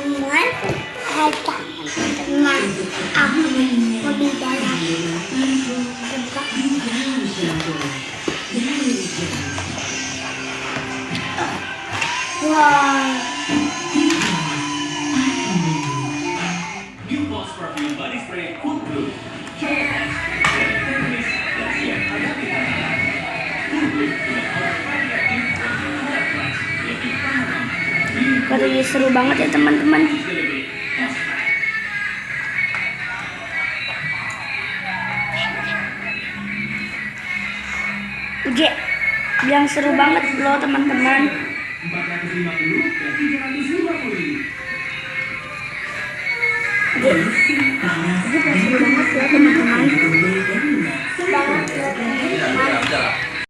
teman-teman, teman aku mau di dalam tempat. Wow. New Boss Perfume Body Spray Cool Blue. Katanya seru banget ya teman-teman. Uje, yang seru banget loh teman-teman. 450 dan 350. Seru banget ya teman-teman. Banget ya teman-teman.